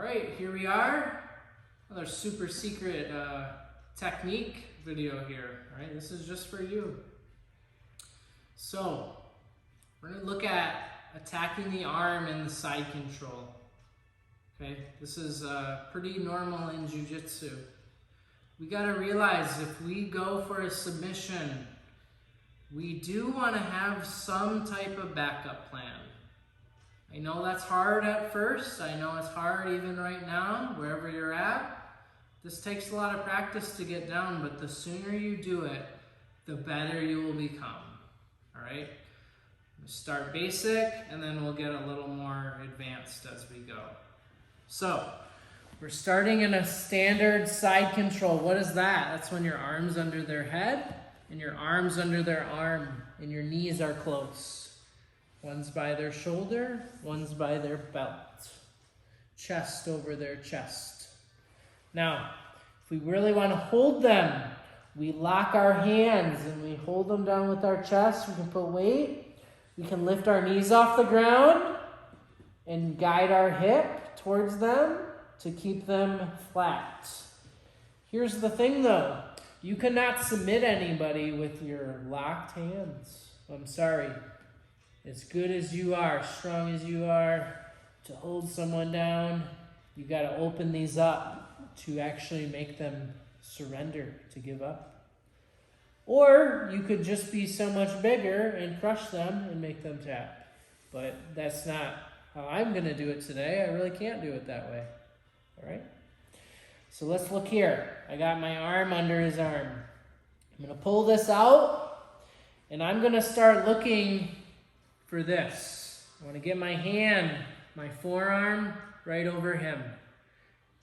right, here we are. Another super secret technique video here. All right, this is just for you. So, we're going to look at attacking the arm and the side control. Okay, this is pretty normal in jiu-jitsu. We got to realize if we go for a submission, we do want to have some type of backup plan. I know that's hard at first. I know it's hard even right now, wherever you're at. This takes a lot of practice to get down, but the sooner you do it, the better you will become. All right? We'll start basic, and then we'll get a little more advanced as we go. So, we're starting in a standard side control. What is that? That's when your arm's under their head, and your arm's under their arm, and your knees are close. One's by their shoulder, one's by their belt. Chest over their chest. Now, if we really want to hold them, we lock our hands and we hold them down with our chest. We can put weight. We can lift our knees off the ground and guide our hip towards them to keep them flat. Here's the thing though. You cannot submit anybody with your locked hands. I'm sorry. As good as you are, strong as you are, to hold someone down, you got to open these up to actually make them surrender, to give up. Or you could just be so much bigger and crush them and make them tap. But that's not how I'm going to do it today. I really can't do it that way. All right? So let's look here. I got my arm under his arm. I'm going to pull this out, and I'm going to start looking for this. I want to get my hand, my forearm, right over him.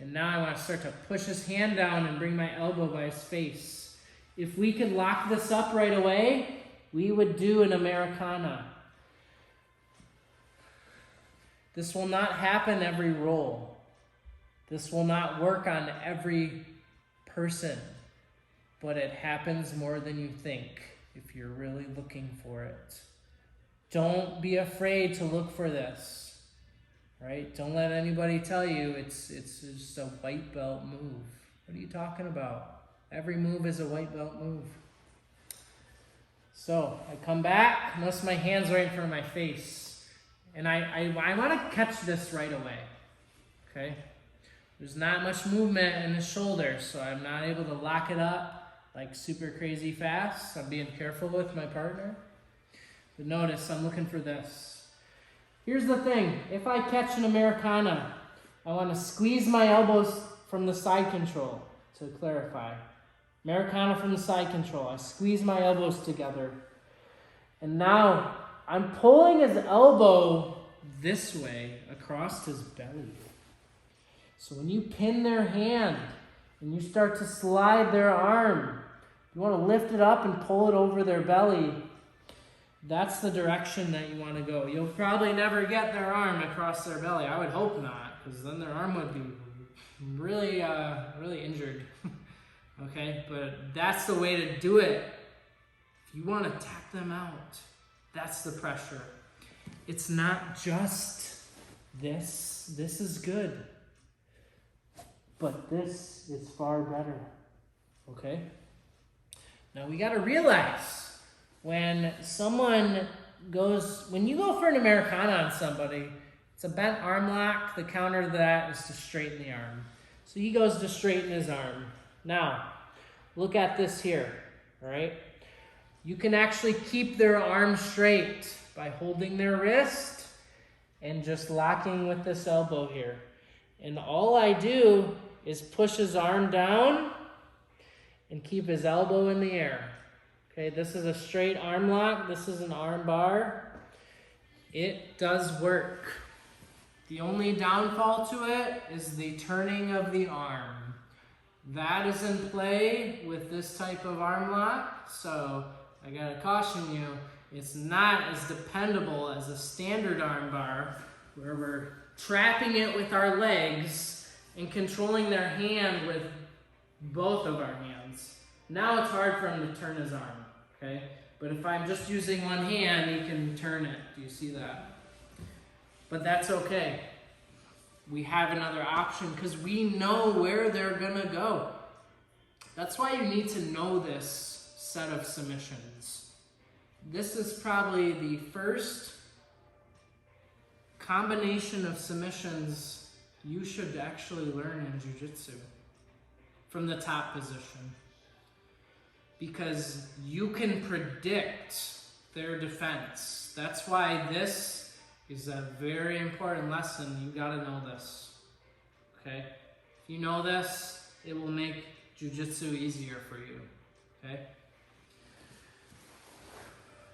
And now I want to start to push his hand down and bring my elbow by his face. If we could lock this up right away, we would do an Americana. This will not happen every roll. This will not work on every person. But it happens more than you think if you're really looking for it. Don't be afraid to look for this, right? Don't let anybody tell you it's just a white belt move. What are you talking about? Every move is a white belt move. So I come back, unless my hand's right in front of my face, and I want to catch this right away, okay? There's not much movement in his shoulder, so I'm not able to lock it up like super crazy fast. I'm being careful with my partner. But notice, I'm looking for this. Here's the thing. If I catch an Americana, I want to squeeze my elbows from the side control, to clarify. Americana from the side control. I squeeze my elbows together. And now, I'm pulling his elbow this way across his belly. So when you pin their hand and you start to slide their arm, you want to lift it up and pull it over their belly. That's the direction that you want to go. You'll probably never get their arm across their belly. I would hope not, because then their arm would be really, really injured. Okay, but that's the way to do it. If you want to tap them out, that's the pressure. It's not just this. This is good. But this is far better. Okay? Now we got to realize, when you go for an Americana on somebody, it's a bent arm lock. The counter to that is to straighten the arm. So he goes to straighten his arm. Now, look at this here, all right? You can actually keep their arm straight by holding their wrist and just locking with this elbow here. And all I do is push his arm down and keep his elbow in the air. Okay, this is a straight arm lock. This is an armbar. It does work. The only downfall to it is the turning of the arm. That is in play with this type of arm lock, so I gotta caution you, it's not as dependable as a standard armbar where we're trapping it with our legs and controlling their hand with both of our hands. Now it's hard for him to turn his arm, okay? But if I'm just using one hand, he can turn it. Do you see that? But that's okay. we have another option because we know where they're gonna go. That's why you need to know this set of submissions. This is probably the first combination of submissions you should actually learn in jiu-jitsu from the top position, because you can predict their defense. That's why this is a very important lesson. You gotta know this, okay? If you know this, it will make jiu-jitsu easier for you, okay?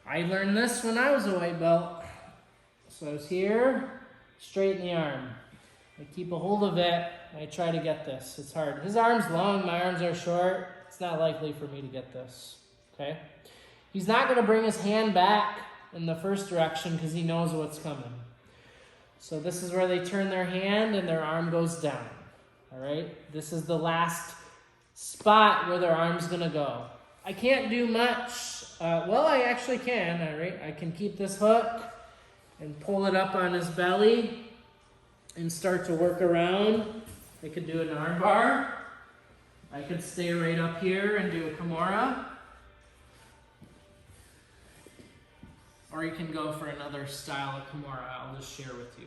I learned this when I was a white belt. So I was here, straighten the arm. I keep a hold of it, and I try to get this. It's hard. His arm's long, my arms are short. It's not likely for me to get this, okay? He's not gonna bring his hand back in the first direction because he knows what's coming. So this is where they turn their hand and their arm goes down, all right? This is the last spot where their arm's gonna go. I can't do much. Well, I actually can, all right? I can keep this hook and pull it up on his belly and start to work around. I could do an armbar. I could stay right up here and do a Kimura. Or you can go for another style of Kimura I'll just share with you.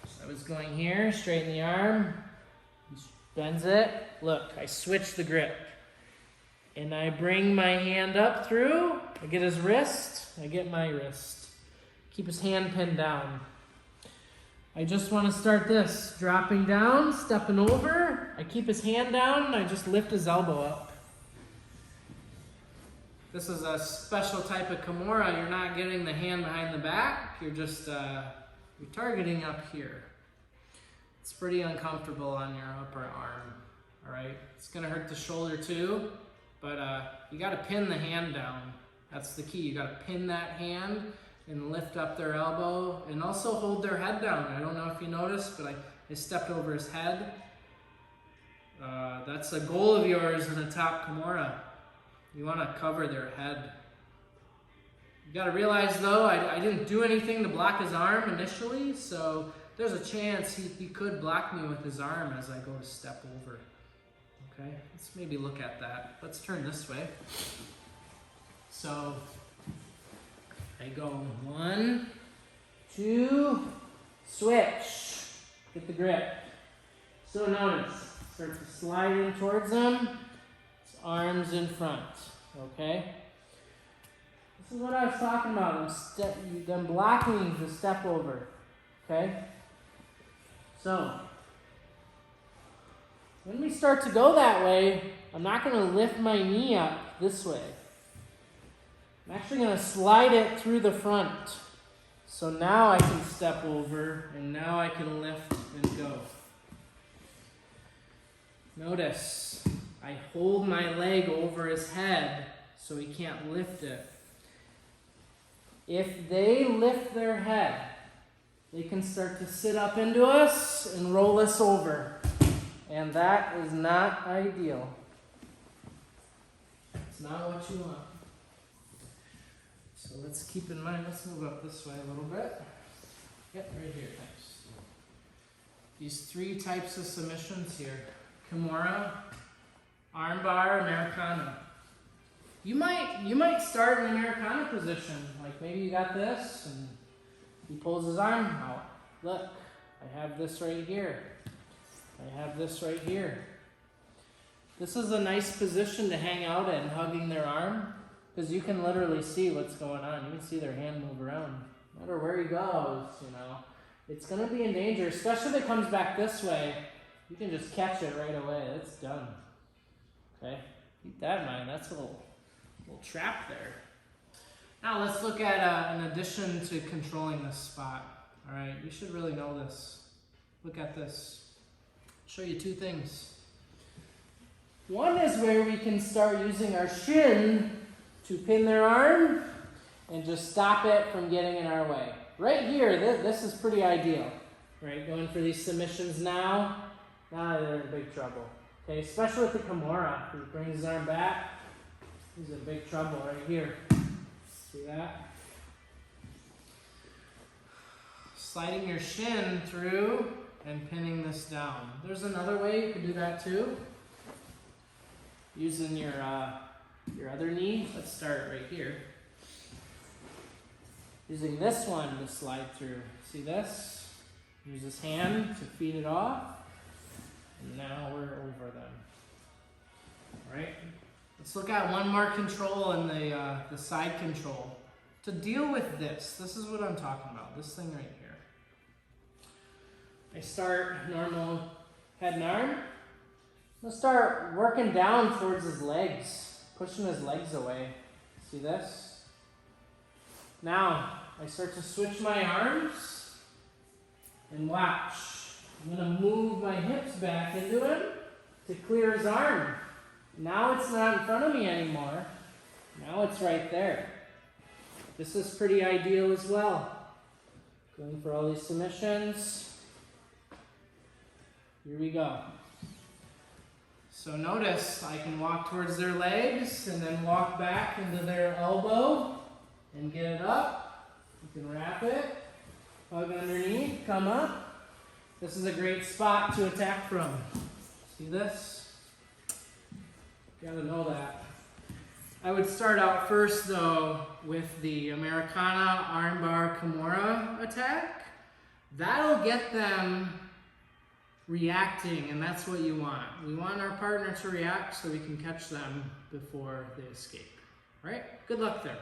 So I was going here, straighten the arm, he bends it. Look, I switch the grip. And I bring my hand up through, I get his wrist, I get my wrist. Keep his hand pinned down. I just want to start this, dropping down, stepping over. I keep his hand down, and I just lift his elbow up. This is a special type of Kimura. You're not getting the hand behind the back. You're just, you're targeting up here. It's pretty uncomfortable on your upper arm, all right? It's gonna hurt the shoulder too, but you gotta pin the hand down. That's the key. You gotta pin that hand and lift up their elbow and also hold their head down. I don't know if you noticed, but I stepped over his head. That's a goal of yours in a top Kimura. You want to cover their head. You got to realize though, I didn't do anything to block his arm initially, so there's a chance he could block me with his arm as I go to step over. Okay, let's maybe look at that. Let's turn this way. So I go 1, 2, switch. Get the grip. So notice, start to slide in towards him. His arms in front. Okay? This is what I was talking about. Them blocking the step over. Okay? So when we start to go that way, I'm not going to lift my knee up this way. I'm actually going to slide it through the front. So now I can step over, and now I can lift and go. Notice, I hold my leg over his head so he can't lift it. If they lift their head, they can start to sit up into us and roll us over. And that is not ideal. It's not what you want. So let's keep in mind, let's move up this way a little bit. Yep, right here, thanks. These 3 types of submissions here. Kimura, Armbar, Americana. You might start in Americana position. Like maybe you got this and he pulls his arm out. Look, I have this right here. I have this right here. This is a nice position to hang out in, hugging their arm. Because you can literally see what's going on. You can see their hand move around. No matter where he goes, you know. It's going to be in danger, especially if it comes back this way. You can just catch it right away. It's done. Okay? Keep that in mind. That's a little trap there. Now let's look at an addition to controlling this spot. All right? You should really know this. Look at this. I'll show you 2 things. One is where we can start using our shin to pin their arm and just stop it from getting in our way. Right here, this is pretty ideal. Right, going for these submissions now they're in big trouble. Okay, especially with the Kimura. He brings his arm back, he's in big trouble right here. See that? sliding your shin through and pinning this down. There's another way you can do that too. Using your other knee. Let's start right here. Using this one to slide through. See this? Use this hand to feed it off. And now we're over them. All right? Let's look at one more control in the side control. To deal with this is what I'm talking about, this thing right here. I start normal head and arm. I'm gonna start working down towards his legs, pushing his legs away. See this? Now, I start to switch my arms and watch. I'm gonna move my hips back into him to clear his arm. Now it's not in front of me anymore. Now it's right there. This is pretty ideal as well. Going for all these submissions. Here we go. So notice I can walk towards their legs and then walk back into their elbow and get it up. You can wrap it, hug underneath, come up. This is a great spot to attack from. See this? Gotta know that. I would start out first though with the Americana Armbar Kimura attack. That'll get them reacting, and that's what you want. We want our partner to react so we can catch them before they escape. All right? Good luck there.